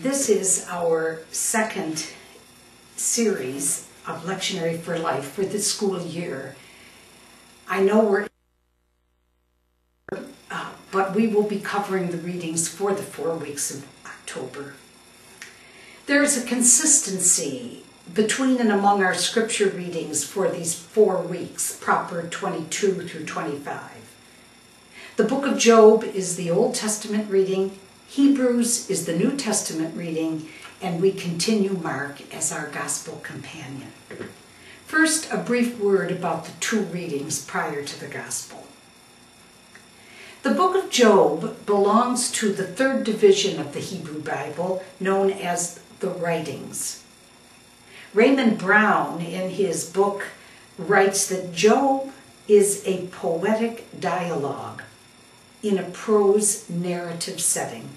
This is our second series of Lectionary for Life for this school year. I know but we will be covering the readings for the 4 weeks of October. There is a consistency between and among our scripture readings for these 4 weeks, proper 22 through 25. The book of Job is the Old Testament reading, Hebrews is the New Testament reading, and we continue Mark as our gospel companion. First, a brief word about the 2 readings prior to the gospel. The book of Job belongs to the 3rd division of the Hebrew Bible, known as the Writings. Raymond Brown, in his book, writes that Job is a poetic dialogue in a prose narrative setting.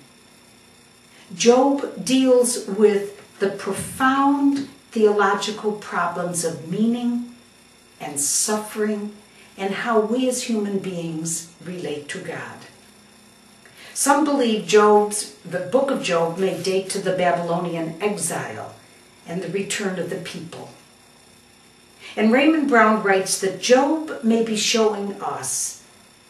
Job deals with the profound theological problems of meaning and suffering and how we as human beings relate to God. Some believe the book of Job may date to the Babylonian exile and the return of the people. And Raymond Brown writes that Job may be showing us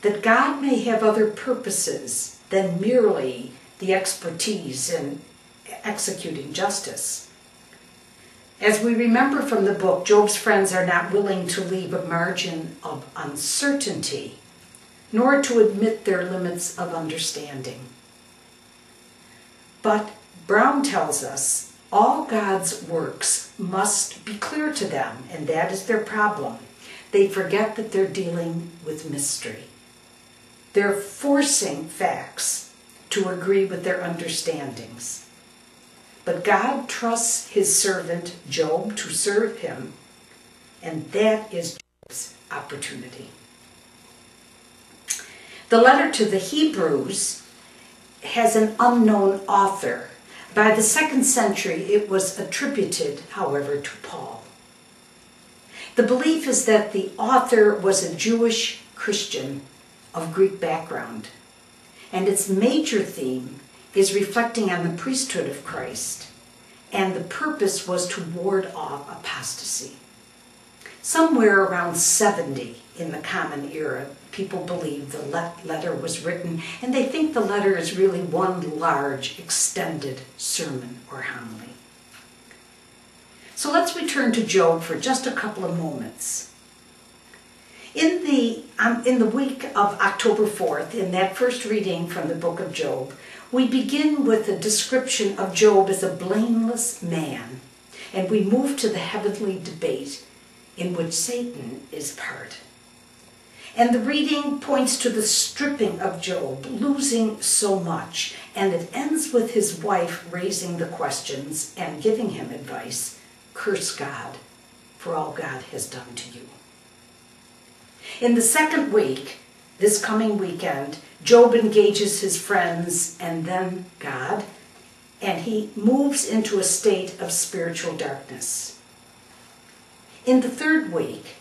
that God may have other purposes than merely the expertise in executing justice. As we remember from the book, Job's friends are not willing to leave a margin of uncertainty, nor to admit their limits of understanding. But Brown tells us all God's works must be clear to them, and that is their problem. They forget that they're dealing with mystery. They're forcing facts to agree with their understandings. But God trusts his servant Job to serve him, and that is Job's opportunity. The letter to the Hebrews has an unknown author. By the 2nd century, it was attributed, however, to Paul. The belief is that the author was a Jewish Christian of Greek background, and its major theme is reflecting on the priesthood of Christ, and the purpose was to ward off apostasy. Somewhere around 70 in the Common Era, people believe the letter was written, and they think the letter is really one large, extended sermon or homily. So let's return to Job for just a couple of moments. In the week of October 4th, in that first reading from the book of Job, we begin with a description of Job as a blameless man, and we move to the heavenly debate in which Satan is part. And the reading points to the stripping of Job, losing so much, and it ends with his wife raising the questions and giving him advice. Curse God for all God has done to you. In the second week, this coming weekend, Job engages his friends and then God, and he moves into a state of spiritual darkness. In the third week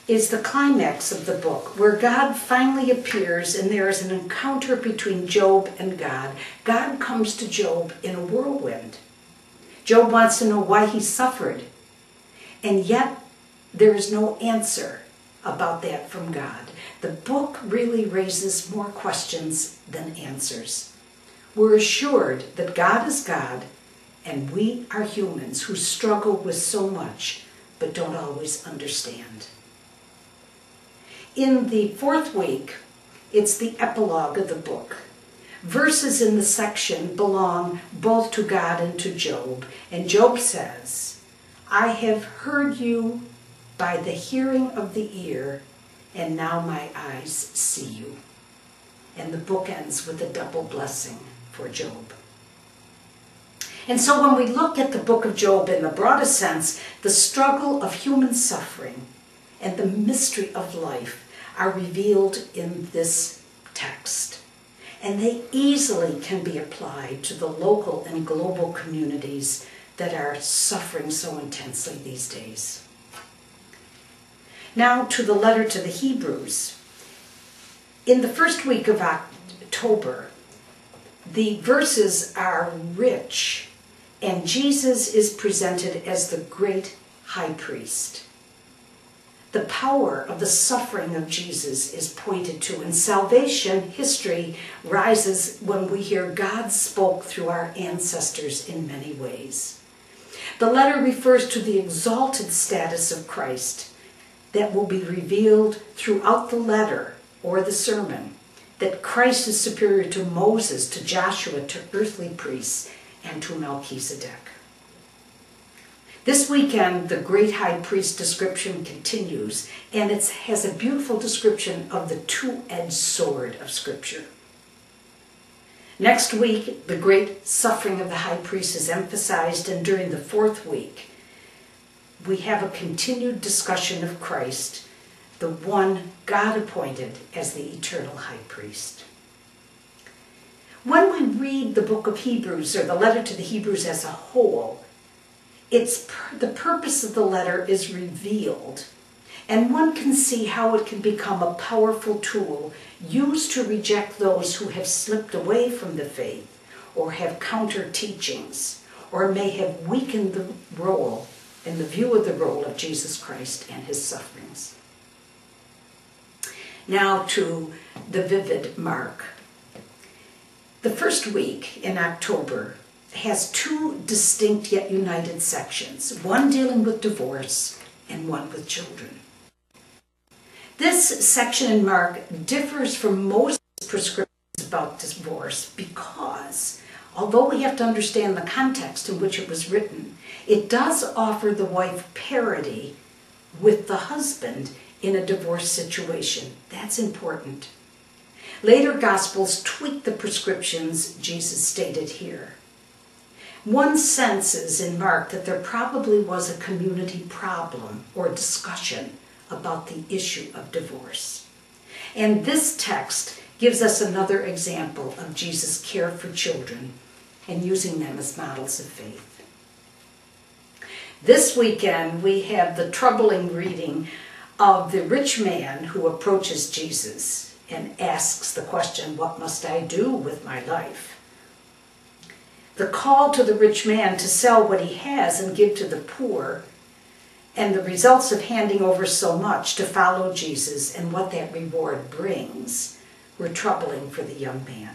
is the climax of the book, where God finally appears and there is an encounter between Job and God. God comes to Job in a whirlwind. Job wants to know why he suffered, and yet there is no answer about that from God. The book really raises more questions than answers. We're assured that God is God, and we are humans who struggle with so much but don't always understand. In the 4th week, it's the epilogue of the book. Verses in the section belong both to God and to Job, and Job says, I have heard you by the hearing of the ear, and now my eyes see you. And the book ends with a double blessing for Job. And so when we look at the book of Job in the broadest sense, the struggle of human suffering and the mystery of life are revealed in this text. And they easily can be applied to the local and global communities that are suffering so intensely these days. Now to the letter to the Hebrews. In the first week of October, the verses are rich and Jesus is presented as the great high priest. The power of the suffering of Jesus is pointed to, and salvation history rises when we hear God spoke through our ancestors in many ways. The letter refers to the exalted status of Christ that will be revealed throughout the letter or the sermon, that Christ is superior to Moses, to Joshua, to earthly priests, and to Melchizedek. This weekend, the great high priest description continues, and it has a beautiful description of the two-edged sword of Scripture. Next week, the great suffering of the high priest is emphasized, and during the fourth week, we have a continued discussion of Christ, the one God appointed as the eternal high priest. When we read the book of Hebrews, or the letter to the Hebrews as a whole, the purpose of the letter is revealed, and one can see how it can become a powerful tool used to reject those who have slipped away from the faith, or have counter teachings, or may have weakened the role in the view of the role of Jesus Christ and his sufferings. Now to the vivid Mark. The first week in October has two distinct yet united sections, one dealing with divorce and one with children. This section in Mark differs from most prescriptions about divorce because, although we have to understand the context in which it was written, it does offer the wife parity with the husband in a divorce situation. That's important. Later Gospels tweak the prescriptions Jesus stated here. One senses in Mark that there probably was a community problem or discussion about the issue of divorce. And this text gives us another example of Jesus' care for children and using them as models of faith. This weekend we have the troubling reading of the rich man who approaches Jesus and asks the question, "What must I do with my life?" The call to the rich man to sell what he has and give to the poor, and the results of handing over so much to follow Jesus and what that reward brings were troubling for the young man.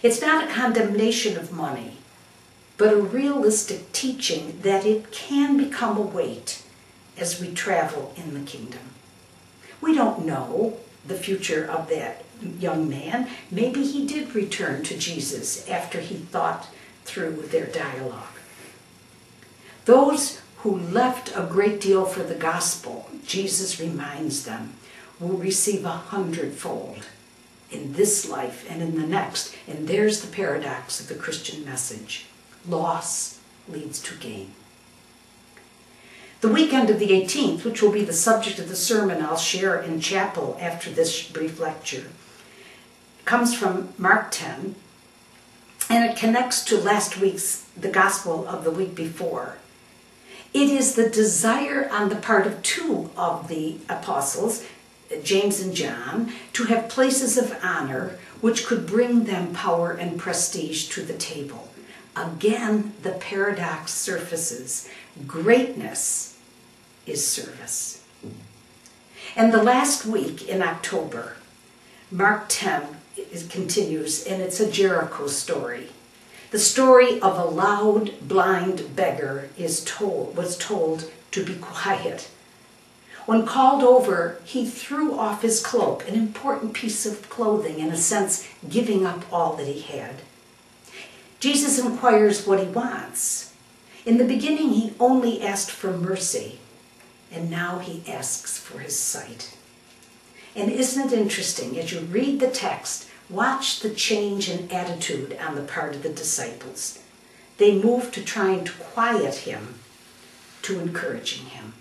It's not a condemnation of money, but a realistic teaching that it can become a weight as we travel in the kingdom. We don't know the future of that young man. Maybe he did return to Jesus after he thought through their dialogue. Those who left a great deal for the gospel, Jesus reminds them, will receive 100-fold in this life and in the next. And there's the paradox of the Christian message. Loss leads to gain. The weekend of the 18th, which will be the subject of the sermon I'll share in chapel after this brief lecture, comes from Mark 10, and it connects to last week's, the gospel of the week before. It is the desire on the part of two of the apostles, James and John, to have places of honor which could bring them power and prestige to the table. Again, the paradox surfaces. Greatness is service. And the last week in October, Mark 10 continues, and it's a Jericho story. The story of a loud, blind beggar was told to be quiet. When called over, he threw off his cloak, an important piece of clothing, in a sense, giving up all that he had. Jesus inquires what he wants. In the beginning, he only asked for mercy, and now he asks for his sight. And isn't it interesting, as you read the text, watch the change in attitude on the part of the disciples. They move to trying to quiet him, to encouraging him.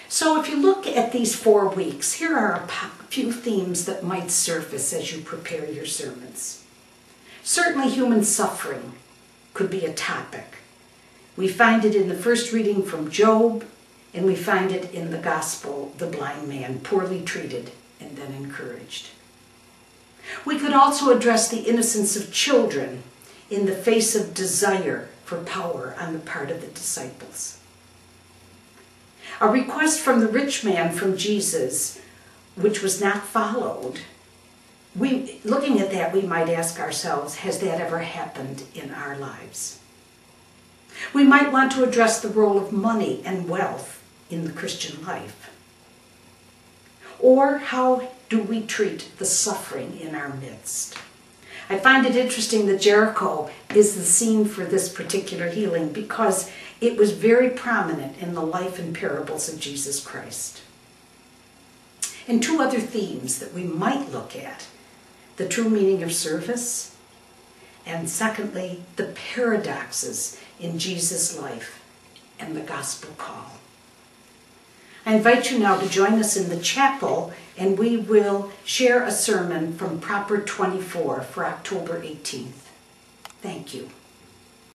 So if you look at these 4 weeks, here are a few themes that might surface as you prepare your sermons. Certainly human suffering could be a topic. We find it in the first reading from Job, and we find it in the gospel, the blind man, poorly treated and then encouraged. We could also address the innocence of children in the face of desire for power on the part of the disciples. A request from the rich man from Jesus, which was not followed. Looking at that, we might ask ourselves, has that ever happened in our lives? We might want to address the role of money and wealth in the Christian life. Or how do we treat the suffering in our midst? I find it interesting that Jericho is the scene for this particular healing because it was very prominent in the life and parables of Jesus Christ. And two other themes that we might look at: the true meaning of service, and secondly, the paradoxes in Jesus' life and the gospel call. I invite you now to join us in the chapel, and we will share a sermon from Proper 24 for October 18th. Thank you.